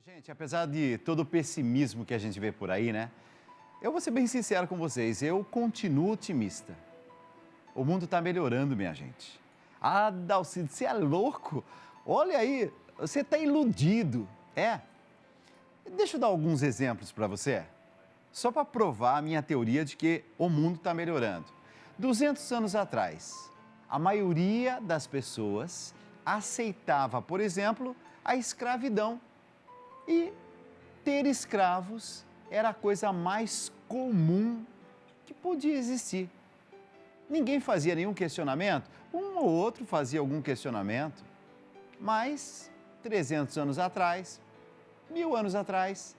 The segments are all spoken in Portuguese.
Gente, apesar de todo o pessimismo que a gente vê por aí, né? Eu vou ser bem sincero com vocês, eu continuo otimista. O mundo está melhorando, minha gente. Ah, Dalcide, você é louco? Olha aí, você está iludido. É. Deixa eu dar alguns exemplos para você, só para provar a minha teoria de que o mundo está melhorando. 200 anos atrás, a maioria das pessoas aceitava, por exemplo, a escravidão. E ter escravos era a coisa mais comum que podia existir. Ninguém fazia nenhum questionamento, um ou outro fazia algum questionamento, mas 300 anos atrás, 1000 anos atrás,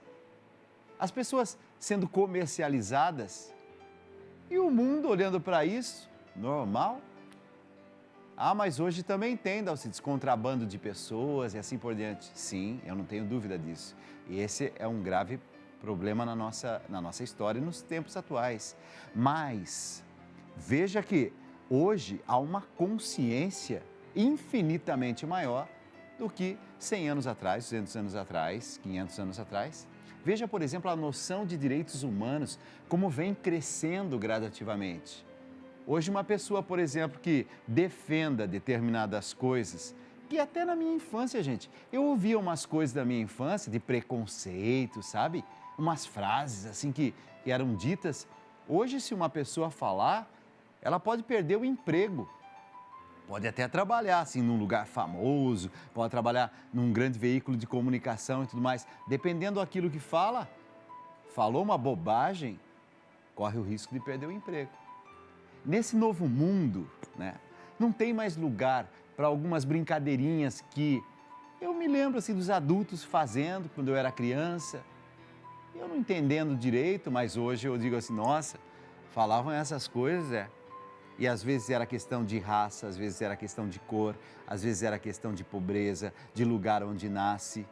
as pessoas sendo comercializadas e o mundo olhando para isso, normal. Ah, mas hoje também tem, Dalcides, contrabando de pessoas e assim por diante. Sim, eu não tenho dúvida disso. E esse é um grave problema na nossa história e nos tempos atuais. Mas veja que hoje há uma consciência infinitamente maior do que 100 anos atrás, 200 anos atrás, 500 anos atrás. Veja, por exemplo, a noção de direitos humanos, como vem crescendo gradativamente. Hoje, uma pessoa, por exemplo, que defenda determinadas coisas, que até na minha infância, gente, eu ouvia umas coisas da minha infância de preconceito, sabe? Umas frases assim que eram ditas. Hoje, se uma pessoa falar, ela pode perder o emprego. Pode até trabalhar assim num lugar famoso, pode trabalhar num grande veículo de comunicação e tudo mais. Dependendo daquilo que fala, falou uma bobagem, corre o risco de perder o emprego. Nesse novo mundo, né, não tem mais lugar para algumas brincadeirinhas que eu me lembro assim, dos adultos fazendo quando eu era criança. Eu não entendendo direito, mas hoje eu digo assim, nossa, falavam essas coisas, é. E às vezes era questão de raça, às vezes era questão de cor, às vezes era questão de pobreza, de lugar onde nasce.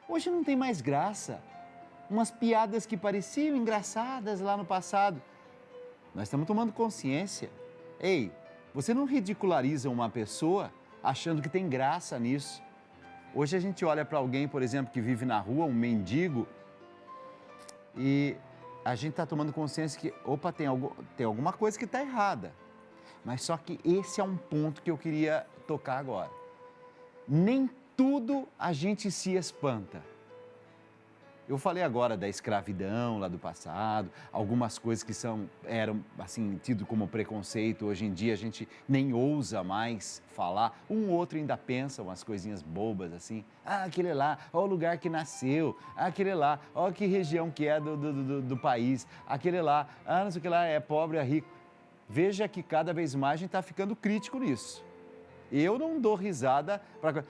Hoje não tem mais graça. Umas piadas que pareciam engraçadas lá no passado. Nós estamos tomando consciência. Ei, você não ridiculariza uma pessoa achando que tem graça nisso. Hoje a gente olha para alguém, por exemplo, que vive na rua, um mendigo, e a gente está tomando consciência que, opa, tem alguma coisa que está errada. Mas só que esse é um ponto que eu queria tocar agora. Nem tudo a gente se espanta. Eu falei agora da escravidão lá do passado, algumas coisas que eram assim, tido como preconceito, hoje em dia a gente nem ousa mais falar, um ou outro ainda pensa umas coisinhas bobas assim, ah, aquele lá, ó o lugar que nasceu, aquele lá, ó que região que é do país, aquele lá, ah, não sei o que lá, é pobre, é rico. Veja que cada vez mais a gente está ficando crítico nisso. Eu não dou risada para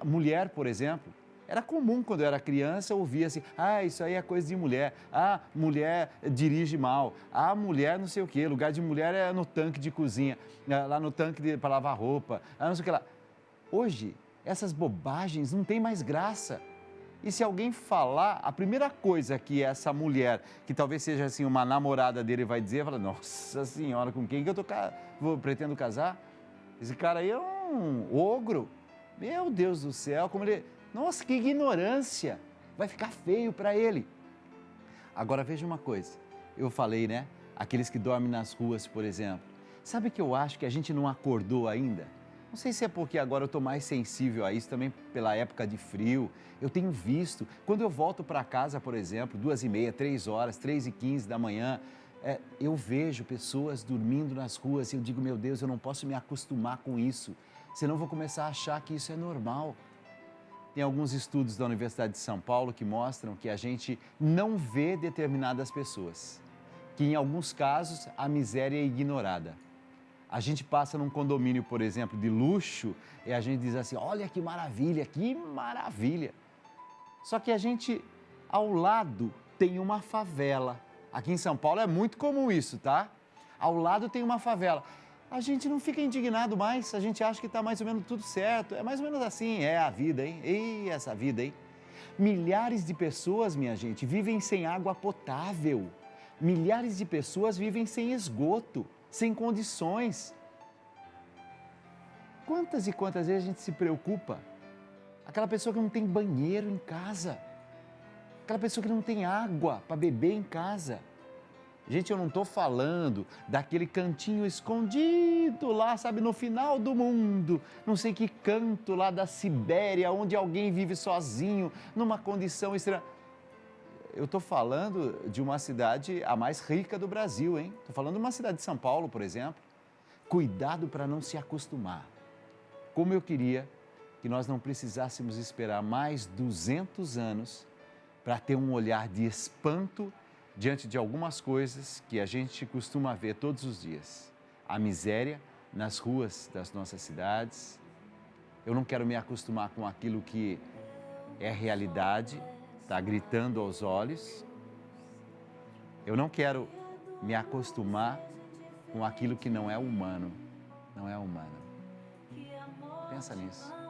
mulher, por exemplo. Era comum quando eu era criança ouvir assim, ah, isso aí é coisa de mulher, ah, mulher dirige mal, ah, mulher não sei o quê, lugar de mulher é no tanque de cozinha, lá no tanque para lavar roupa, ah, não sei o que lá. Hoje, essas bobagens não têm mais graça. E se alguém falar, a primeira coisa que essa mulher, que talvez seja assim uma namorada dele vai dizer, fala, nossa senhora, com quem que pretendo casar? Esse cara aí é um ogro. Meu Deus do céu, como ele... Nossa, que ignorância! Vai ficar feio para ele. Agora veja uma coisa, eu falei, né? Aqueles que dormem nas ruas, por exemplo. Sabe que eu acho que a gente não acordou ainda? Não sei se é porque agora eu estou mais sensível a isso, também pela época de frio. Eu tenho visto, quando eu volto para casa, por exemplo, 2h30, 3 horas, 3h15 da manhã, eu vejo pessoas dormindo nas ruas e eu digo, meu Deus, eu não posso me acostumar com isso, senão eu vou começar a achar que isso é normal. Tem alguns estudos da Universidade de São Paulo que mostram que a gente não vê determinadas pessoas, que em alguns casos a miséria é ignorada. A gente passa num condomínio, por exemplo, de luxo e a gente diz assim, olha que maravilha, que maravilha. Só que a gente, ao lado, tem uma favela. Aqui em São Paulo é muito comum isso, tá? Ao lado tem uma favela. A gente não fica indignado mais, a gente acha que está mais ou menos tudo certo. É mais ou menos assim, é a vida, hein? E essa vida, hein? Milhares de pessoas, minha gente, vivem sem água potável. Milhares de pessoas vivem sem esgoto, sem condições. Quantas e quantas vezes a gente se preocupa? Aquela pessoa que não tem banheiro em casa. aquela pessoa que não tem água para beber em casa. Gente, eu não estou falando daquele cantinho escondido lá, sabe, no final do mundo, não sei que canto lá da Sibéria, onde alguém vive sozinho, numa condição extrema. Eu estou falando de uma cidade a mais rica do Brasil, hein? Estou falando de uma cidade de São Paulo, por exemplo. Cuidado para não se acostumar. Como eu queria que nós não precisássemos esperar mais 200 anos para ter um olhar de espanto diante de algumas coisas que a gente costuma ver todos os dias. A miséria nas ruas das nossas cidades. Eu não quero me acostumar com aquilo que é realidade, está gritando aos olhos. Eu não quero me acostumar com aquilo que não é humano. Não é humano. Pensa nisso.